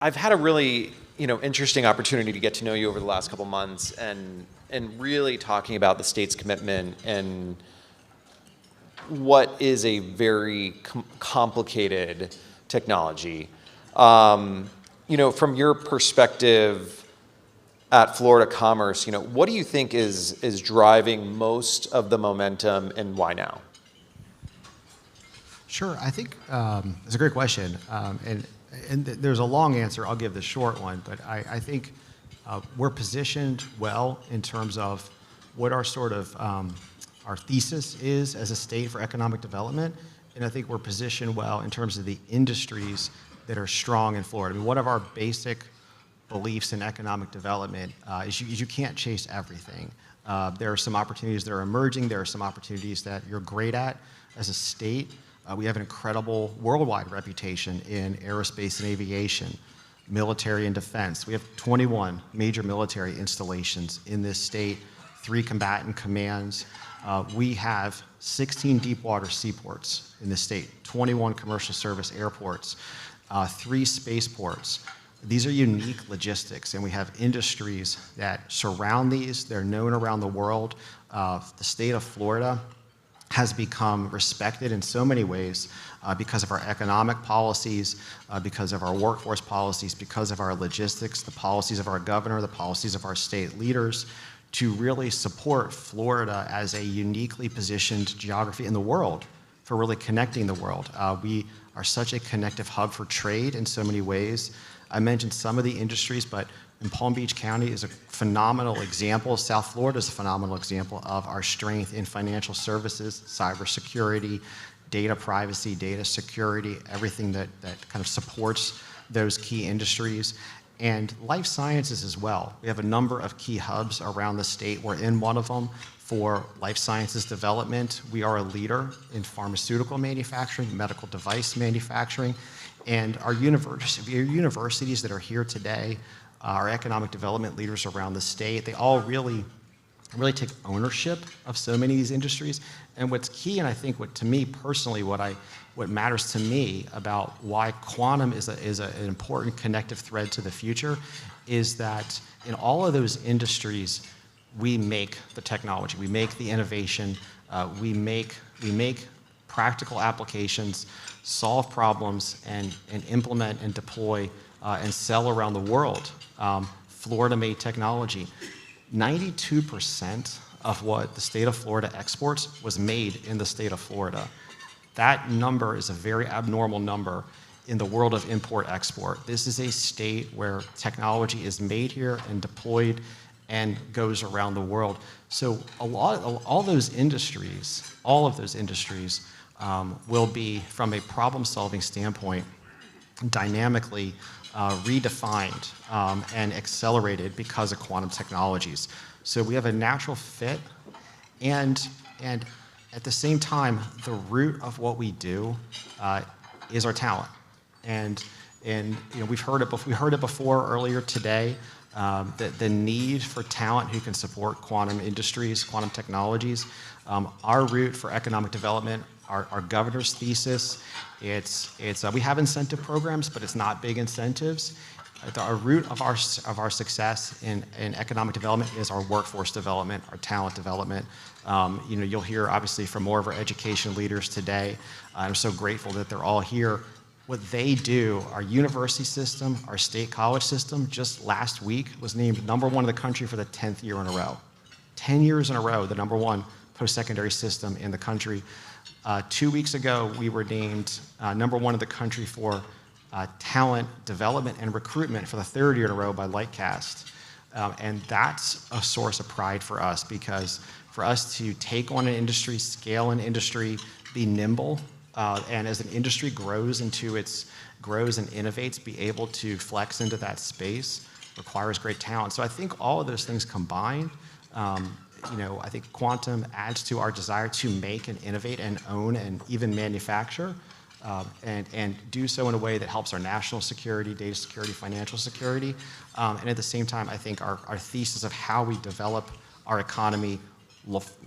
I've had a really, interesting opportunity to get to know you over the last couple months, and really talking about the state's commitment and what is a very complicated technology. From your perspective at FloridaCommerce, what do you think is driving most of the momentum, and why now? Sure, I think it's a great question, and there's a long answer. I'll give the short one, but I think we're positioned well in terms of what our sort of our thesis is as a state for economic development, and I think we're positioned well in terms of the industries that are strong in Florida. I mean, one of our basic beliefs in economic development is you can't chase everything. There are some opportunities that are emerging. There are some opportunities that you're great at as a state. We have an incredible worldwide reputation in aerospace and aviation, military and defense. We have 21 major military installations in this state, 3 combatant commands. We have 16 deep water seaports in this state, 21 commercial service airports, 3 spaceports. These are unique logistics, and we have industries that surround these. They're known around the world. The state of Florida has become respected in so many ways because of our economic policies, because of our workforce policies, because of our logistics, the policies of our governor, the policies of our state leaders, to really support Florida as a uniquely positioned geography in the world for really connecting the world. We are such a connective hub for trade in so many ways. I mentioned some of the industries, but in Palm Beach County is a phenomenal example. South Florida is a phenomenal example of our strength in financial services, cybersecurity, data privacy, data security, everything that kind of supports those key industries. And life sciences as well. We have a number of key hubs around the state. We're in one of them for life sciences development. We are a leader in pharmaceutical manufacturing, medical device manufacturing, and our universities that are here today, our economic development leaders around the state, they all really take ownership of so many of these industries. And what's key, and I think what to me personally, what matters to me about why quantum is an important connective thread to the future, is that in all of those industries, we make the technology, we make the innovation, we make practical applications, solve problems, and implement and deploy and sell around the world. Florida-made technology. 92% of what the state of Florida exports was made in the state of Florida. That number is a very abnormal number in the world of import-export. This is a state where technology is made here and deployed and goes around the world. So all those industries, will be, from a problem-solving standpoint, dynamically redefined and accelerated because of quantum technologies. So we have a natural fit, and at the same time, the root of what we do is our talent. And we've heard it before earlier today. The need for talent who can support quantum industries, quantum technologies. Our route for economic development, our governor's thesis, we have incentive programs, but it's not big incentives. Our root of our success in economic development is our workforce development, our talent development. You'll hear obviously from more of our education leaders today. I'm so grateful that they're all here. What they do, our university system, our state college system, just last week was named #1 in the country for the 10th year in a row. 10 years in a row, the #1 post-secondary system in the country. 2 weeks ago, we were named #1 in the country for talent development and recruitment for the 3rd year in a row by Lightcast. And that's a source of pride for us, because for us to take on an industry, scale an industry, be nimble, and as an industry grows and innovates, be able to flex into that space requires great talent. So I think all of those things combined, I think quantum adds to our desire to make and innovate and own and even manufacture, and do so in a way that helps our national security, data security, financial security. And at the same time, I think our thesis of how we develop our economy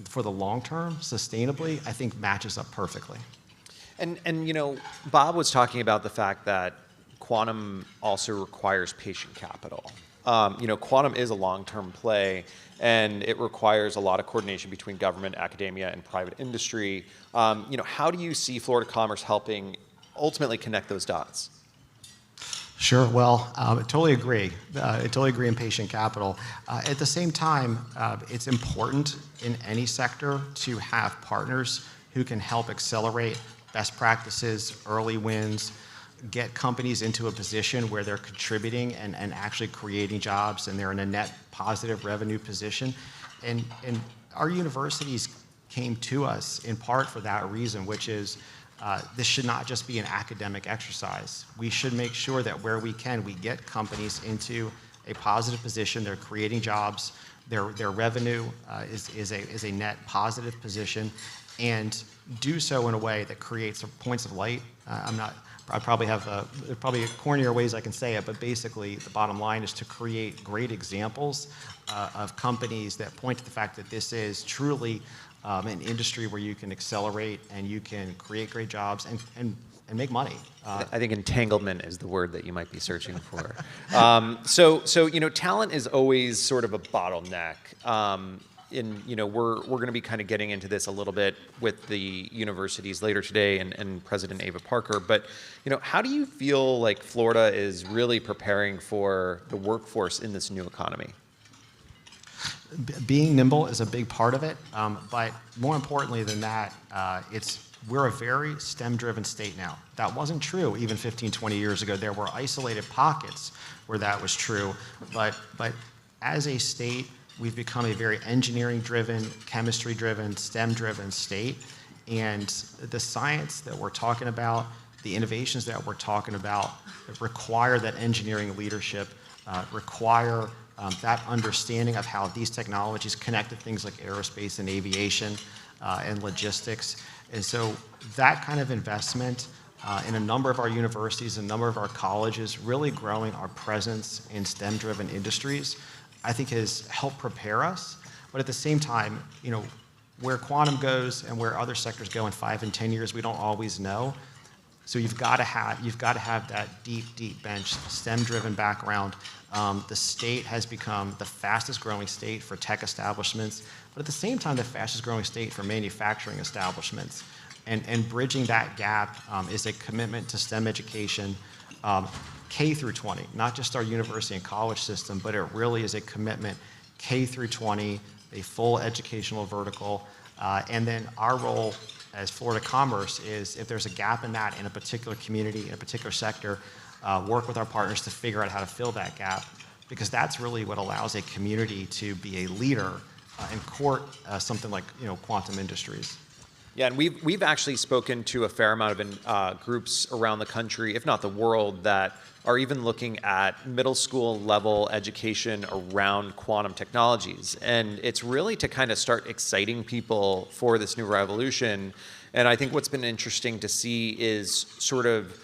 for the long term, sustainably, I think matches up perfectly. And Bob was talking about the fact that quantum also requires patient capital. Quantum is a long-term play, and it requires a lot of coordination between government, academia, and private industry. How do you see FloridaCommerce helping ultimately connect those dots? Sure. Well, I totally agree. I totally agree in patient capital. At the same time, it's important in any sector to have partners who can help accelerate best practices, early wins, get companies into a position where they're contributing and actually creating jobs, and they're in a net positive revenue position. And our universities came to us in part for that reason, which is this should not just be an academic exercise. We should make sure that where we can, we get companies into a positive position. They're creating jobs. Their revenue is a net positive position, and do so in a way that creates points of light. I probably have probably cornier ways I can say it, but basically the bottom line is to create great examples of companies that point to the fact that this is truly an industry where you can accelerate and you can create great jobs and make money. I think entanglement is the word that you might be searching for. Talent is always sort of a bottleneck. We're going to be kind of getting into this a little bit with the universities later today and President Ava Parker. But, how do you feel like Florida is really preparing for the workforce in this new economy? Being nimble is a big part of it, but more importantly than that, we're a very STEM-driven state now. That wasn't true even 15, 20 years ago. There were isolated pockets where that was true, but as a state, we've become a very engineering-driven, chemistry-driven, STEM-driven state, and the science that we're talking about, the innovations that we're talking about require that engineering leadership, require that understanding of how these technologies connect to things like aerospace and aviation and logistics. And so that kind of investment in a number of our universities, a number of our colleges, really growing our presence in STEM-driven industries, I think has helped prepare us. But at the same time, where quantum goes and where other sectors go in 5 and 10 years, we don't always know. So you've got to have that deep bench, STEM-driven background. The state has become the fastest growing state for tech establishments, but at the same time, the fastest growing state for manufacturing establishments. And bridging that gap is a commitment to STEM education, K through 20, not just our university and college system, but it really is a commitment K through 20, a full educational vertical. And then our role as FloridaCommerce is, if there's a gap in that in a particular community, in a particular sector, work with our partners to figure out how to fill that gap, because that's really what allows a community to be a leader and court something like quantum industries. Yeah, and we've actually spoken to a fair amount of groups around the country, if not the world, that are even looking at middle school level education around quantum technologies. And it's really to kind of start exciting people for this new revolution. And I think what's been interesting to see is sort of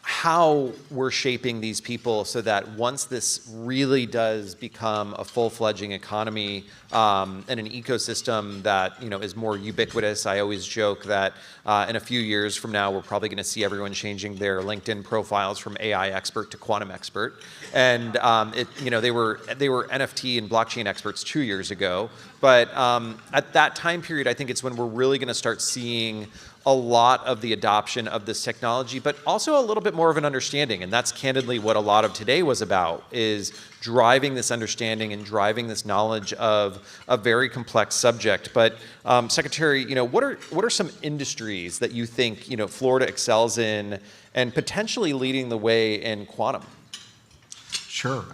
how we're shaping these people so that once this really does become a full-fledged economy and an ecosystem that is more ubiquitous. I always joke that in a few years from now, we're probably going to see everyone changing their LinkedIn profiles from AI expert to quantum expert. And they were NFT and blockchain experts 2 years ago. But at that time period, I think it's when we're really going to start seeing a lot of the adoption of this technology, but also a little bit more of an understanding. And that's candidly what a lot of today was about, is driving this understanding and driving this knowledge of a very complex subject. But Secretary, what are some industries that you think Florida excels in and potentially leading the way in quantum? Sure.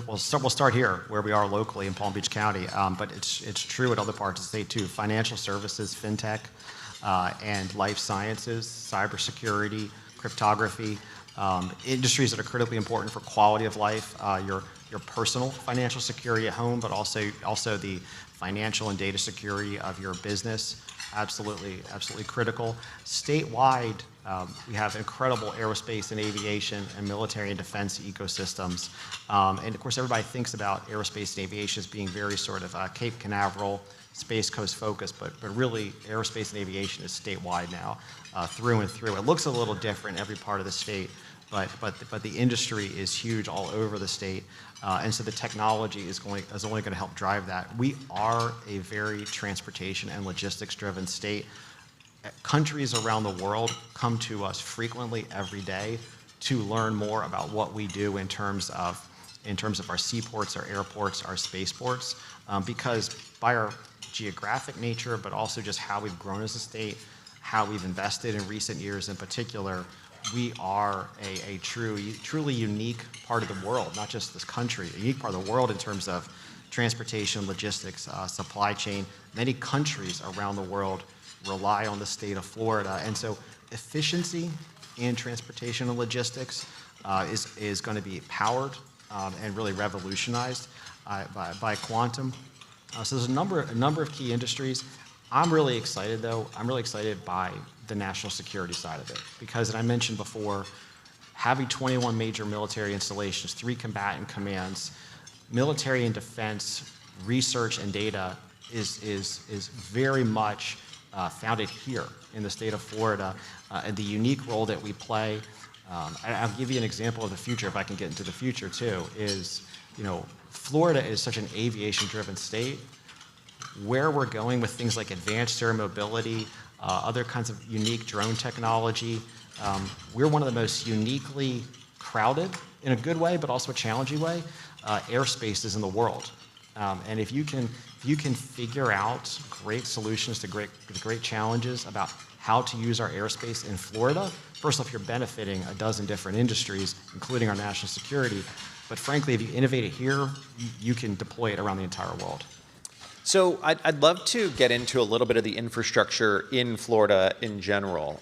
We'll start here where we are locally in Palm Beach County, but it's true at other parts of the state too. Financial services, fintech, and life sciences, cybersecurity, cryptography, industries that are critically important for quality of life, your personal financial security at home, but also the financial and data security of your business. Absolutely critical. Statewide, we have incredible aerospace and aviation and military and defense ecosystems. And of course, everybody thinks about aerospace and aviation as being very sort of Cape Canaveral, Space Coast focused, but really aerospace and aviation is statewide now, through and through. It looks a little different in every part of the state, but the industry is huge all over the state, and so the technology is only going to help drive that. We are a very transportation and logistics driven state. Countries around the world come to us frequently every day to learn more about what we do in terms of our seaports, our airports, our spaceports, because by our geographic nature, but also just how we've grown as a state, how we've invested in recent years in particular, we are a truly unique part of the world, not just this country, a unique part of the world in terms of transportation, logistics, supply chain. Many countries around the world rely on the state of Florida, and so efficiency in transportation and logistics is going to be powered and really revolutionized by quantum. So there's a number of key industries. I'm really excited, though. I'm really excited by the national security side of it because, and I mentioned before, having 21 major military installations, 3 combatant commands, military and defense research and data is very much founded here in the state of Florida, and the unique role that we play. I'll give you an example of the future, if I can get into the future too, is, Florida is such an aviation-driven state. Where we're going with things like advanced air mobility, other kinds of unique drone technology, we're one of the most uniquely crowded, in a good way, but also a challenging way, airspaces in the world. And if you can figure out great solutions to great challenges about how to use our airspace in Florida, first off, you're benefiting a dozen different industries, including our national security. But frankly, if you innovate it here, you can deploy it around the entire world. So I'd love to get into a little bit of the infrastructure in Florida in general.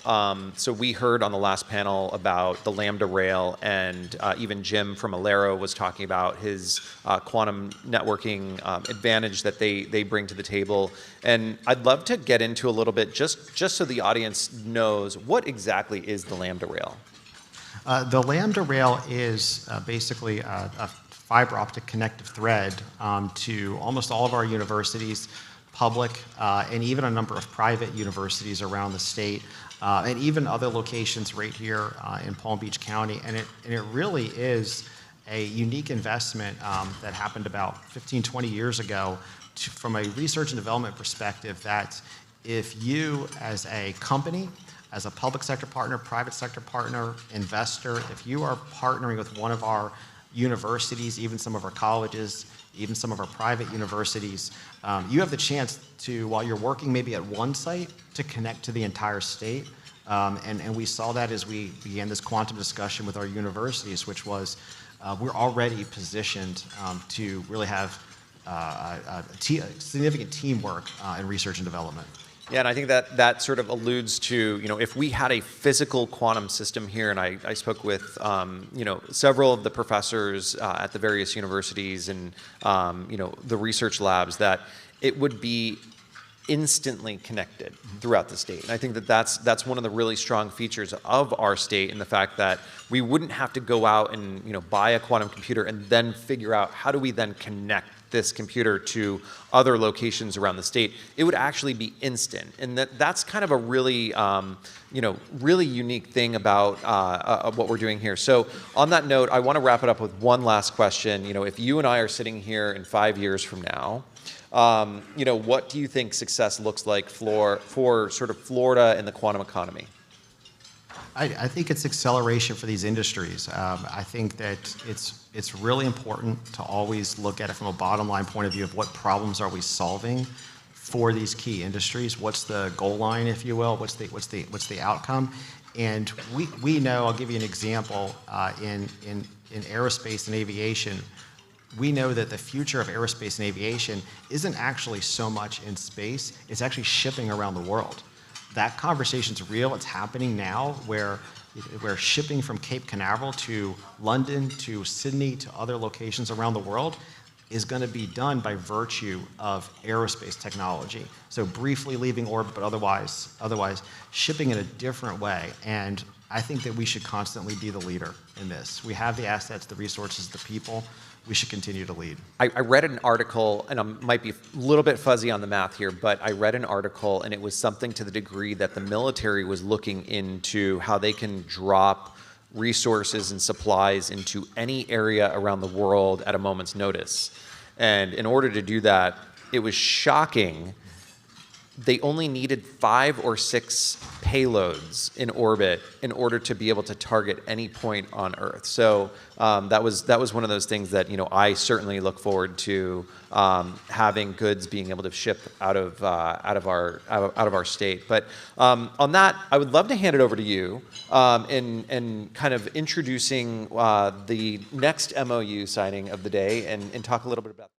So we heard on the last panel about the Lambda Rail, and even Jim from Alero was talking about his quantum networking advantage that they bring to the table. And I'd love to get into a little bit, just so the audience knows, what exactly is the Lambda Rail? The Lambda Rail is basically a fiber optic connective thread to almost all of our universities, public, and even a number of private universities around the state, and even other locations right here in Palm Beach County. And it really is a unique investment that happened about 15, 20 years ago from a research and development perspective, that if you as a company, as a public sector partner, private sector partner, investor, if you are partnering with one of our universities, even some of our colleges, even some of our private universities, you have the chance to, while you're working maybe at one site, to connect to the entire state. And we saw that as we began this quantum discussion with our universities, which was we're already positioned to really have significant teamwork in research and development. Yeah, and I think that sort of alludes to, if we had a physical quantum system here, and I spoke with, several of the professors at the various universities and, the research labs, that it would be instantly connected throughout the state. And I think that's one of the really strong features of our state, in the fact that we wouldn't have to go out and, buy a quantum computer and then figure out how do we then connect this computer to other locations around the state. It would actually be instant. And that's kind of a really, really unique thing about what we're doing here. So on that note, I want to wrap it up with one last question. If you and I are sitting here in 5 years from now, what do you think success looks like for sort of Florida and the quantum economy? I think it's acceleration for these industries. I think that it's really important to always look at it from a bottom line point of view of what problems are we solving for these key industries. What's the goal line, if you will? What's the outcome? And we know. I'll give you an example. In aerospace and aviation, we know that the future of aerospace and aviation isn't actually so much in space. It's actually shipping around the world. That conversation's real. It's happening now, where shipping from Cape Canaveral to London to Sydney to other locations around the world is going to be done by virtue of aerospace technology. So briefly leaving orbit, but otherwise shipping in a different way. And I think that we should constantly be the leader in this. We have the assets, the resources, the people. We should continue to lead. I read an article, and I might be a little bit fuzzy on the math here, but I read an article, and it was something to the degree that the military was looking into how they can drop resources and supplies into any area around the world at a moment's notice. And in order to do that, it was shocking. They only needed 5 or 6 payloads in orbit in order to be able to target any point on Earth. So that was one of those things that I certainly look forward to, having goods being able to ship out of our state. But on that, I would love to hand it over to you in kind of introducing the next MOU signing of the day and talk a little bit about.